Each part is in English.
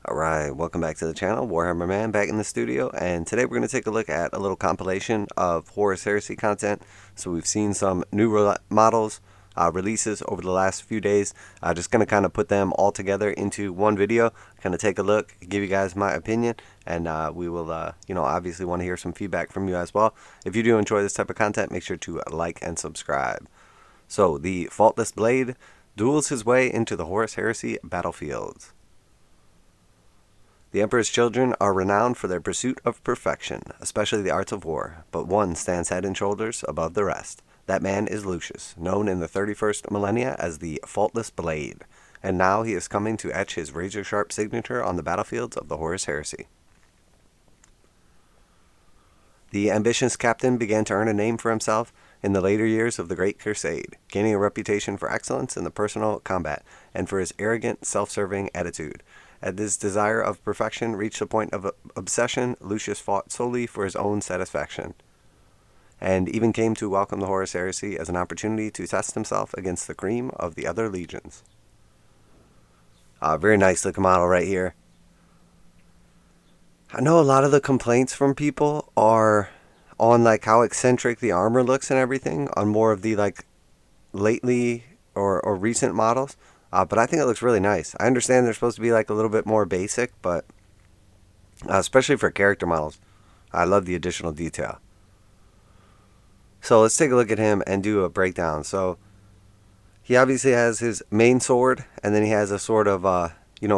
Alright, welcome back to the channel. Warhammer Man back in the studio, and today we're going to take a look at a little compilation of HORUS Heresy content. So we've seen some new models, releases over the last few days. Just going to kind of put them all together into one video, kind of take a look, give you guys my opinion, and we will, obviously want to hear some feedback from you as well. If you do enjoy this type of content, make sure to like and subscribe. So, the Faultless Blade duels his way into the HORUS Heresy battlefields. The Emperor's children are renowned for their pursuit of perfection, especially the arts of war, but one stands head and shoulders above the rest. That man is Lucius, known in the 31st millennia as the Faultless Blade, and now he is coming to etch his razor-sharp signature on the battlefields of the HORUS Heresy. The ambitious captain began to earn a name for himself in the later years of the Great Crusade, gaining a reputation for excellence in the personal combat and for his arrogant, self-serving attitude. As his desire of perfection reached a point of obsession, Lucius fought solely for his own satisfaction, and even came to welcome the HORUS Heresy as an opportunity to test himself against the cream of the other legions. Very nice looking model right here. I know a lot of the complaints from people are on like how eccentric the armor looks and everything on more of the like lately or recent models. But I think it looks really nice. I understand they're supposed to be like a little bit more basic, but especially for character models, I love the additional detail. So let's take a look at him and do a breakdown. So he obviously has his main sword, and then he has a sort of,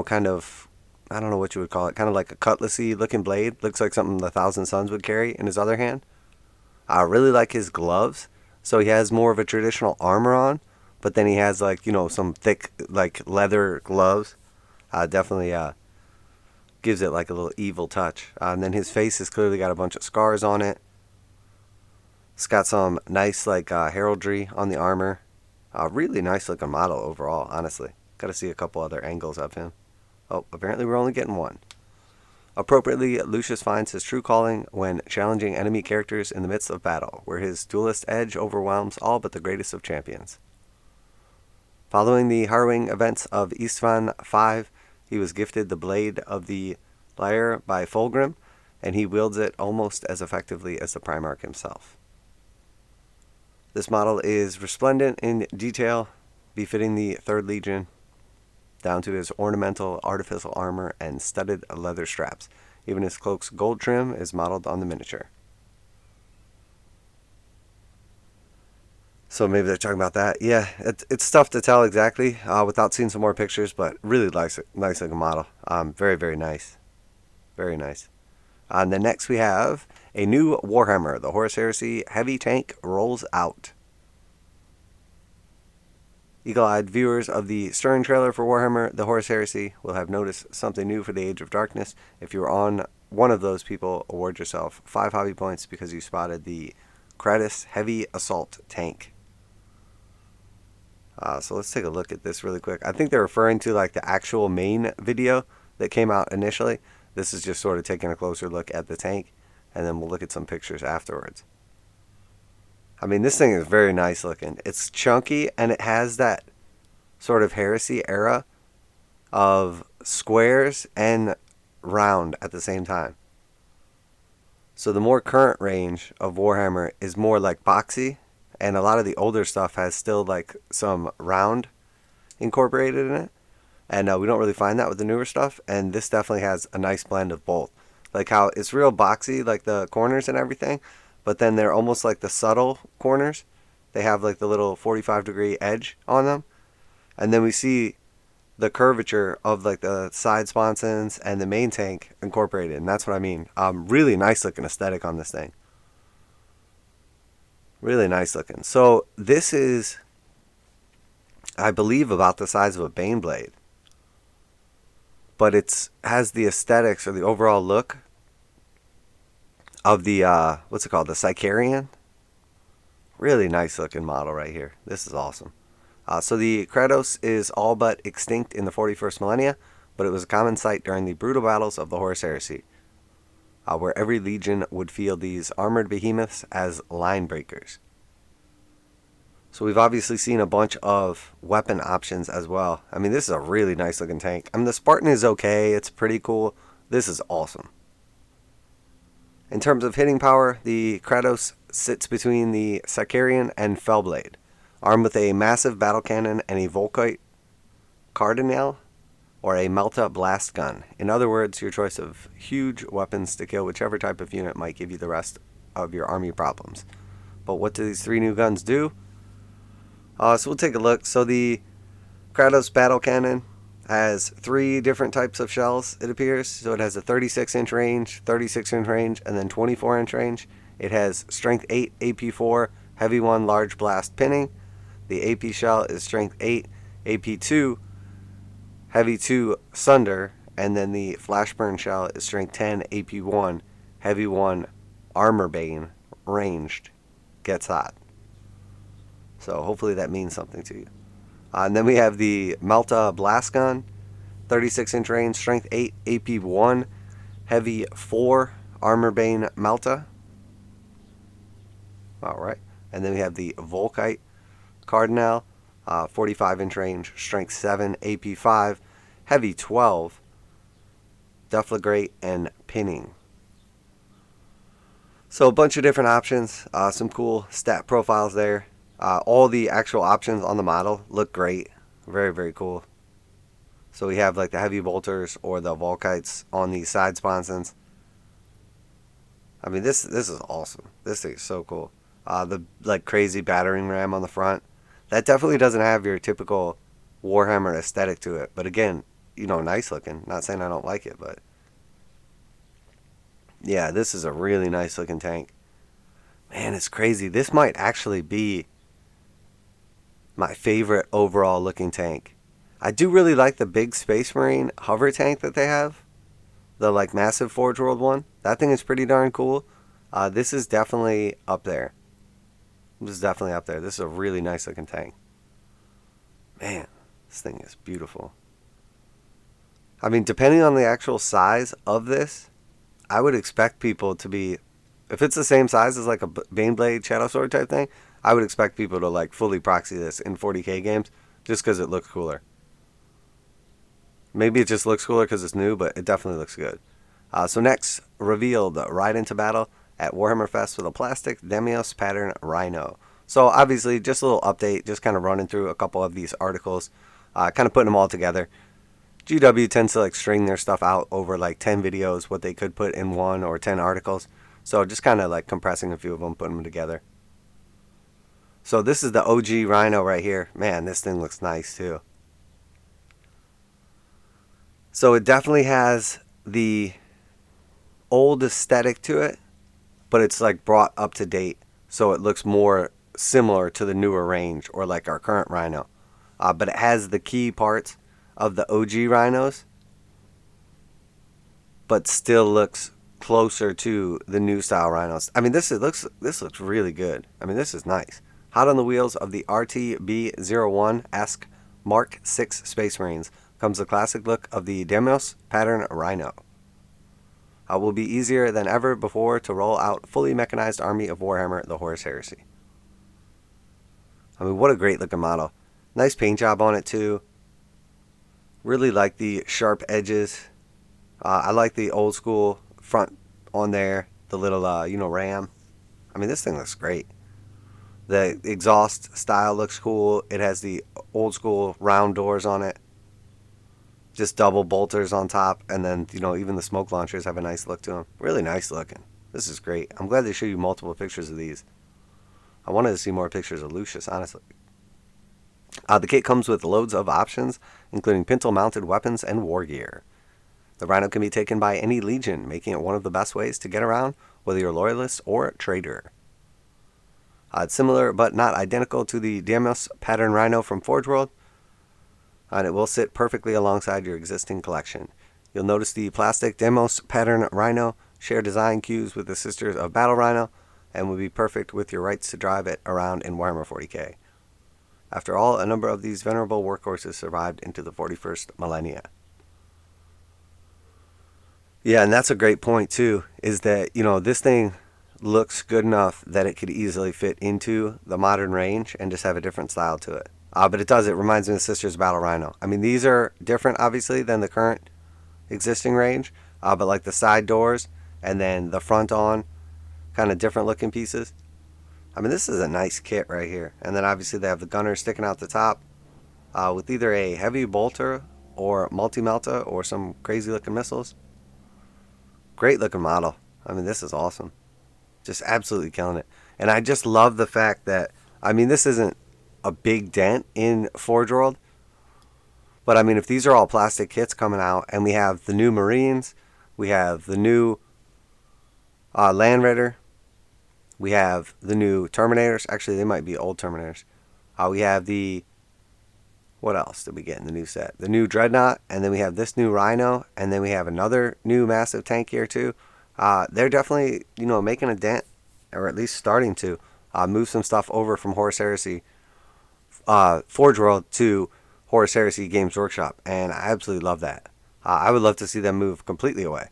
kind of, I don't know what you would call it, kind of like a cutlassy looking blade. Looks like something the Thousand Sons would carry in his other hand. I really like his gloves. So he has more of a traditional armor on, but then he has like, some thick like leather gloves. Definitely gives it like a little evil touch. And then his face has clearly got a bunch of scars on it. It's got some nice like heraldry on the armor. Really nice looking model overall, honestly. Got to see a couple other angles of him. Oh, apparently we're only getting one. Appropriately, Lucius finds his true calling when challenging enemy characters in the midst of battle, where his duelist edge overwhelms all but the greatest of champions. Following the harrowing events of Istvan V, he was gifted the Blade of the Lyre by Fulgrim, and he wields it almost as effectively as the Primarch himself. This model is resplendent in detail, befitting the 3rd Legion, down to his ornamental artificial armor and studded leather straps. Even his cloak's gold trim is modeled on the miniature. So maybe they're talking about that. Yeah, it's tough to tell exactly without seeing some more pictures, but really nice looking model. Very, very nice. Very nice. And then next we have a new Warhammer. The HORUS Heresy Heavy Tank rolls out. Eagle-eyed viewers of the stirring trailer for Warhammer, the HORUS Heresy, will have noticed something new for the Age of Darkness. If you're on one of those people, award yourself 5 hobby points because you spotted the Kratos Heavy Assault Tank. So let's take a look at this really quick. I think they're referring to like the actual main video that came out initially. This is just sort of taking a closer look at the tank, and then we'll look at some pictures afterwards. I mean, this thing is very nice looking. It's chunky, and it has that sort of heresy era of squares and round at the same time. So the more current range of Warhammer is more like boxy, and a lot of the older stuff has still like some round incorporated in it. And we don't really find that with the newer stuff. And this definitely has a nice blend of both. Like how it's real boxy, like the corners and everything. But then they're almost like the subtle corners. They have like the little 45-degree edge on them. And then we see the curvature of like the side sponsons and the main tank incorporated. And that's what I mean. Really nice looking aesthetic on this thing. Really nice looking. So this is, I believe, about the size of a Bane blade. But it has the aesthetics or the overall look of the, what's it called? The Sicarian. Really nice looking model right here. This is awesome. So the Kratos is all but extinct in the 41st millennia, but it was a common sight during the brutal battles of the HORUS Heresy, where every legion would field these armored behemoths as line breakers. So we've obviously seen a bunch of weapon options as well. I mean, this is a really nice looking tank. I mean, the Spartan is okay. It's pretty cool. This is awesome. In terms of hitting power, the Kratos sits between the Sicarian and Fellblade, armed with a massive battle cannon and a Volkite Cardinal or a Melta blast gun. In other words, your choice of huge weapons to kill whichever type of unit might give you the rest of your army problems. But what do these three new guns do? So we'll take a look. So the Kratos battle cannon has three different types of shells, it appears. So it has a 36-inch range, 36-inch range, and then 24-inch range. It has strength 8, AP4, heavy 1, large blast pinning. The AP shell is strength 8, AP2, heavy 2, sunder. And then the flashburn shell is strength 10, AP1, heavy 1, armor bane, ranged, gets hot. So hopefully that means something to you. And then we have the Melta blast gun, 36-inch range, strength 8, AP1, heavy 4, armor bane Melta. Alright. And then we have the Volkite Cardinal, 45-inch range, strength 7, AP5, heavy 12, deflagrate, and pinning. So a bunch of different options, some cool stat profiles there. All the actual options on the model look great. Very, very cool. So we have like the heavy bolters or the Volkites on the side sponsons. I mean, this is awesome. This thing is so cool. The like crazy battering ram on the front. That definitely doesn't have your typical Warhammer aesthetic to it. But again, you know, nice looking. Not saying I don't like it, but yeah, this is a really nice looking tank. Man, it's crazy. This might actually be my favorite overall looking tank. I do really like the big Space Marine hover tank that they have. The like massive Forgeworld one. That thing is pretty darn cool. This is definitely up there. This is definitely up there. This is a really nice looking tank. Man, this thing is beautiful. I mean, depending on the actual size of this, I would expect people to be, if it's the same size as like a Baneblade Shadow Sword type thing, I would expect people to like fully proxy this in 40k games just because it looks cooler. Maybe it just looks cooler because it's new, but it definitely looks good. So next, revealed Ride into Battle at Warhammer Fest with a plastic Deimos pattern Rhino. So obviously just a little update, just kind of running through a couple of these articles, kind of putting them all together. GW tends to like string their stuff out over like 10 videos, what they could put in one or 10 articles. So just kind of like compressing a few of them, putting them together. So this is the OG Rhino right here. Man, this thing looks nice too. So it definitely has the old aesthetic to it, but it's like brought up to date. So it looks more similar to the newer range or like our current Rhino. But it has the key parts of the OG Rhinos, but still looks closer to the new style Rhinos. I mean, this looks really good. I mean, this is nice. Hot on the wheels of the RTB01-esque Mark 6 Space Marines comes the classic look of the Deimos pattern Rhino. Will be easier than ever before to roll out fully mechanized army of Warhammer, the Horus Heresy. I mean, what a great looking model. Nice paint job on it too. Really like the sharp edges. I like the old school front on there. The little, ram. I mean, this thing looks great. The exhaust style looks cool. It has the old school round doors on it. Just double bolters on top. And then, even the smoke launchers have a nice look to them. Really nice looking. This is great. I'm glad they show you multiple pictures of these. I wanted to see more pictures of Lucius, honestly. The kit comes with loads of options, including pintle-mounted weapons and war gear. The Rhino can be taken by any legion, making it one of the best ways to get around, whether you're a loyalist or trader. It's similar but not identical to the Deimos pattern Rhino from Forgeworld, and it will sit perfectly alongside your existing collection. You'll notice the plastic Deimos pattern Rhino share design cues with the Sisters of Battle Rhino, and will be perfect with your rights to drive it around in Warhammer 40k. After all, a number of these venerable workhorses survived into the 41st millennia. Yeah, and that's a great point too, is that, this thing, looks good enough that it could easily fit into the modern range and just have a different style to it. But it does. It reminds me of Sisters Battle Rhino. I mean, these are different, obviously, than the current existing range. But like the side doors and then the front on, kind of different looking pieces. I mean, this is a nice kit right here. And then obviously they have the gunner sticking out the top with either a heavy bolter or multi-melta or some crazy looking missiles. Great looking model. I mean, this is awesome. Just absolutely killing it. And I just love the fact that, I mean, this isn't a big dent in Forgeworld. But I mean, if these are all plastic kits coming out and we have the new Marines, we have the new Land Raider, we have the new Terminators. Actually, they might be old Terminators. We have the, what else did we get in the new set? The new Dreadnought, and then we have this new Rhino, and then we have another new massive tank here too. They're definitely, making a dent, or at least starting to move some stuff over from HORUS Heresy Forgeworld to HORUS Heresy Games Workshop, and I absolutely love that. I would love to see them move completely away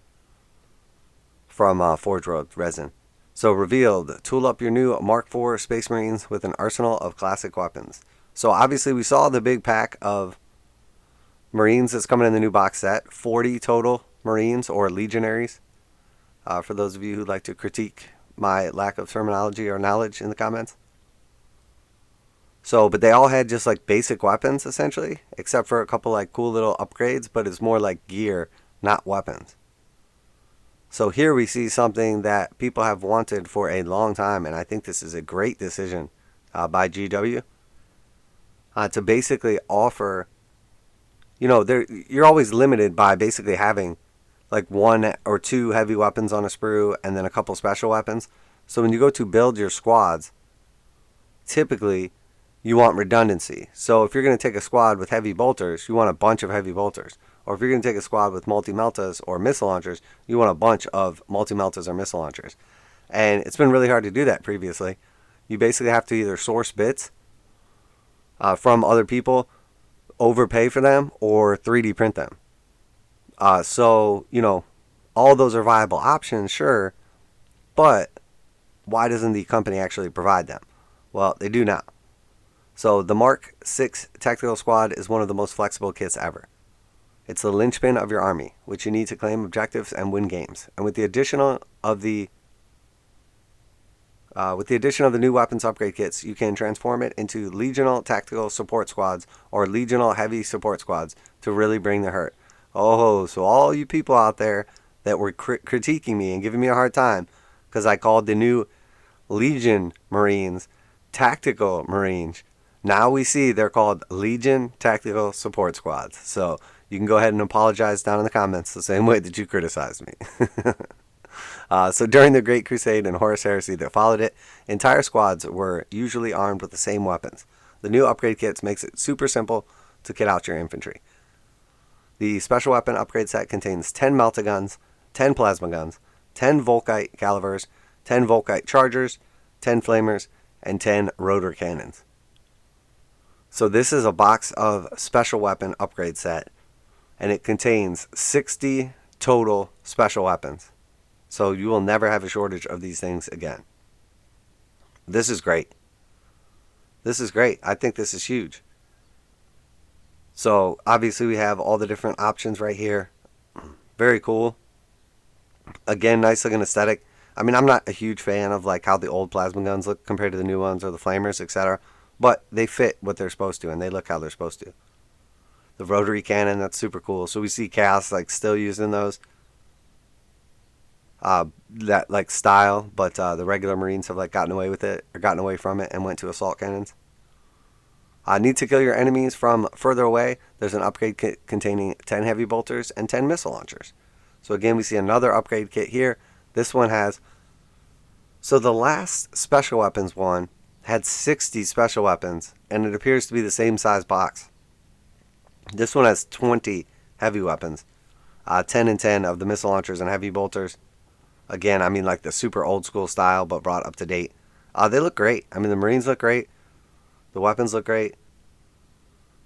from Forgeworld resin. So revealed, tool up your new Mark IV Space Marines with an arsenal of classic weapons. So obviously we saw the big pack of Marines that's coming in the new box set. 40 total Marines or Legionaries. For those of you who'd like to critique my lack of terminology or knowledge in the comments. So, but they all had just like basic weapons essentially, except for a couple like cool little upgrades, but it's more like gear, not weapons. So here we see something that people have wanted for a long time, and I think this is a great decision by GW to basically offer, you're always limited by basically having like 1 or 2 heavy weapons on a sprue and then a couple special weapons. So when you go to build your squads, typically you want redundancy. So if you're going to take a squad with heavy bolters, you want a bunch of heavy bolters. Or if you're going to take a squad with multi-meltas or missile launchers, you want a bunch of multi-meltas or missile launchers. And it's been really hard to do that previously. You basically have to either source bits from other people, overpay for them, or 3D print them. So, all those are viable options, sure. But why doesn't the company actually provide them? Well, they do now. So the Mark VI Tactical Squad is one of the most flexible kits ever. It's the linchpin of your army, which you need to claim objectives and win games. And with the addition of the new weapons upgrade kits, you can transform it into Legional Tactical Support Squads or Legional Heavy Support Squads to really bring the hurt. Oh, so all you people out there that were critiquing me and giving me a hard time because I called the new Legion Marines Tactical Marines. Now we see they're called Legion Tactical Support Squads. So you can go ahead and apologize down in the comments the same way that you criticized me. So during the Great Crusade and HORUS Heresy that followed it, entire squads were usually armed with the same weapons. The new upgrade kits makes it super simple to kit out your infantry. The special weapon upgrade set contains 10 melta guns, 10 plasma guns, 10 Volkite calivers, 10 Volkite chargers, 10 flamers, and 10 rotor cannons. So this is a box of special weapon upgrade set, and it contains 60 total special weapons. So you will never have a shortage of these things again. This is great. This is great. I think this is huge. So obviously we have all the different options right here. Very cool. Again, nice looking aesthetic. I mean, I'm not a huge fan of like how the old plasma guns look compared to the new ones or the flamers, etc. But they fit what they're supposed to, and they look how they're supposed to. The rotary cannon, that's super cool. So we see Chaos like still using those. That like style, but the regular Marines have like gotten away with it, or gotten away from it, and went to assault cannons. Need to kill your enemies from further away. There's an upgrade kit containing 10 heavy bolters and 10 missile launchers. So again, we see another upgrade kit here. This one has... So the last special weapons one had 60 special weapons, and it appears to be the same size box. This one has 20 heavy weapons. 10 and 10 of the missile launchers and heavy bolters. Again, I mean like the super old school style, but brought up to date. They look great. I mean, the Marines look great. The weapons look great.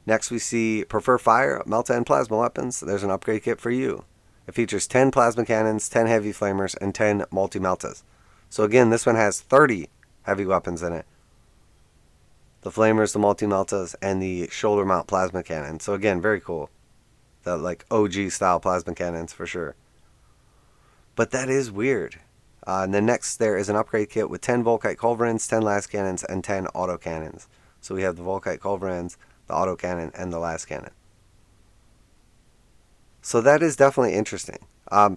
Next we see Prefer Fire, Melta and Plasma weapons. There's an upgrade kit for you. It features 10 plasma cannons, 10 heavy flamers, and 10 multi-meltas. So again, this one has 30 heavy weapons in it. The flamers, the multi-meltas, and the shoulder mount plasma cannon. So again, very cool. The like OG style plasma cannons for sure. But that is weird. And then next there is an upgrade kit with 10 Volkite culverins, 10 las cannons, and 10 autocannons. So we have the Volkite culverins, the autocannon, and the las cannon. So that is definitely interesting.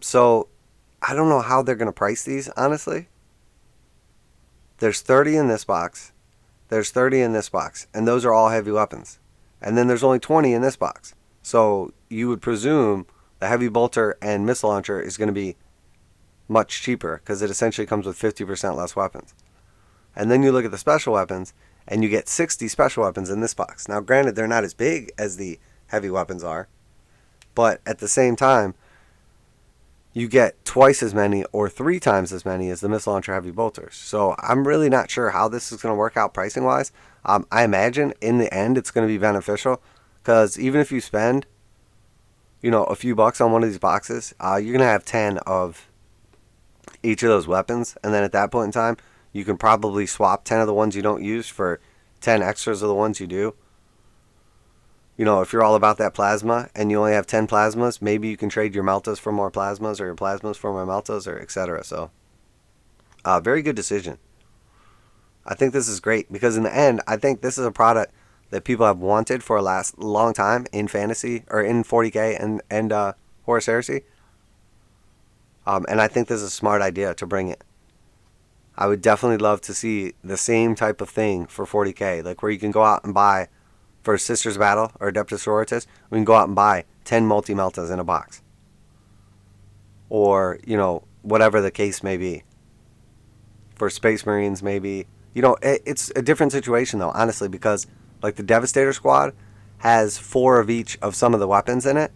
So I don't know how they're going to price these, honestly. There's 30 in this box. There's 30 in this box. And those are all heavy weapons. And then there's only 20 in this box. So you would presume the heavy bolter and missile launcher is going to be much cheaper because it essentially comes with 50% less weapons. And then you look at the special weapons and you get 60 special weapons in this box. Now granted, they're not as big as the heavy weapons are, but at the same time, you get twice as many or 3 times as many as the missile launcher heavy bolters. So I'm really not sure how this is going to work out pricing wise. I imagine in the end it's going to be beneficial because even if you spend, a few bucks on one of these boxes, you're going to have 10 of each of those weapons. And then at that point in time, you can probably swap 10 of the ones you don't use for 10 extras of the ones you do. If you're all about that plasma and you only have 10 plasmas, maybe you can trade your meltas for more plasmas or your plasmas for more meltas or etc. So, very good decision. I think this is great because in the end, I think this is a product that people have wanted for a long time in fantasy or in 40k and Horus Heresy. And I think this is a smart idea to bring it. I would definitely love to see the same type of thing for 40k, like where you can go out and buy for Sisters Battle or Adeptus Sororitas, we can go out and buy 10 multi-meltas in a box. Or, whatever the case may be. For Space Marines, maybe. It's a different situation, though, honestly, because, like, the Devastator Squad has 4 of each of some of the weapons in it.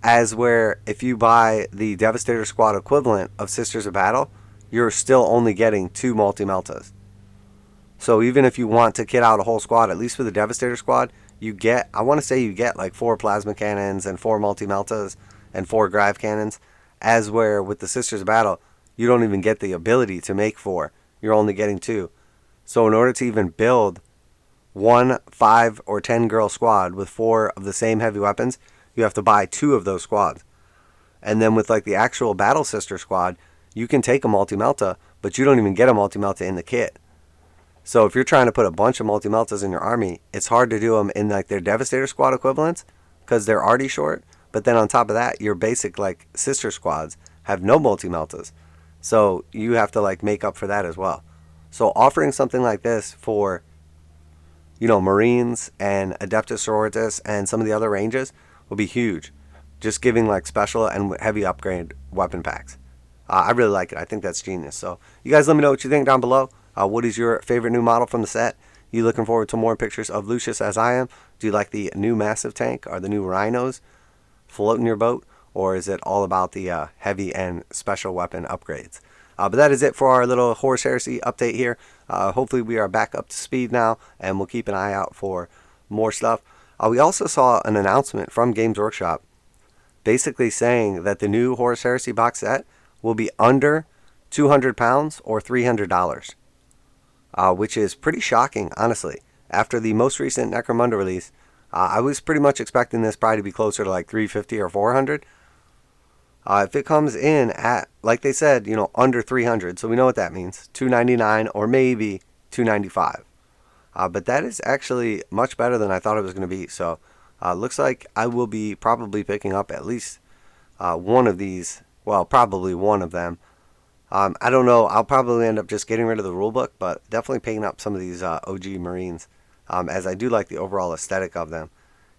As where, if you buy the Devastator Squad equivalent of Sisters of Battle, you're still only getting 2 multi-meltas. So even if you want to kit out a whole squad, at least for the Devastator Squad, you get like 4 plasma cannons and 4 multi-meltas and 4 grive cannons. As where with the Sisters of Battle, you don't even get the ability to make 4. You're only getting 2. So in order to even build 1, 5, or 10 girl squad with 4 of the same heavy weapons, you have to buy 2 of those squads. And then with like the actual Battle Sister Squad, you can take a multi-melta, but you don't even get a multi-melta in the kit. So if you're trying to put a bunch of multi-meltas in your army, it's hard to do them in like their Devastator Squad equivalents because they're already short. But then on top of that, your basic like sister squads have no multi-meltas. So you have to like make up for that as well. So offering something like this for, Marines and Adeptus Sororitas and some of the other ranges will be huge. Just giving like special and heavy upgrade weapon packs. I really like it. I think that's genius. So you guys let me know what you think down below. What is your favorite new model from the set? You looking forward to more pictures of Lucius as I am? Do you like the new massive tank or the new rhinos floating your boat? Or is it all about the heavy and special weapon upgrades? But that is it for our little Horus Heresy update here. Hopefully we are back up to speed now, and we'll keep an eye out for more stuff. We also saw an announcement from Games Workshop basically saying that the new Horus Heresy box set will be under £200 or $300. Which is pretty shocking, honestly. After the most recent Necromunda release, I was pretty much expecting this probably to be closer to like $350 or $400. If it comes in at, like they said, under $300, so we know what that means, $299 or maybe $295. But that is actually much better than I thought it was going to be. So looks like I will be probably picking up at least one of these, well, probably one of them. I don't know. I'll probably end up just getting rid of the rulebook, but definitely picking up some of these OG Marines, as I do like the overall aesthetic of them.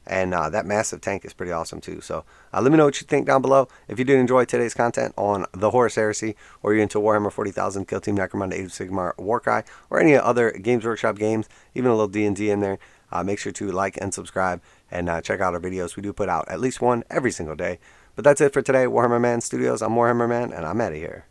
And that massive tank is pretty awesome too. So let me know what you think down below. If you did enjoy today's content on the Horus Heresy, or you're into Warhammer 40,000, Kill Team Necromunda, Age of Sigmar, Warcry, or any other Games Workshop games, even a little D&D in there, make sure to like and subscribe and check out our videos. We do put out at least one every single day. But that's it for today, Warhammer Man Studios. I'm Warhammer Man, and I'm out of here.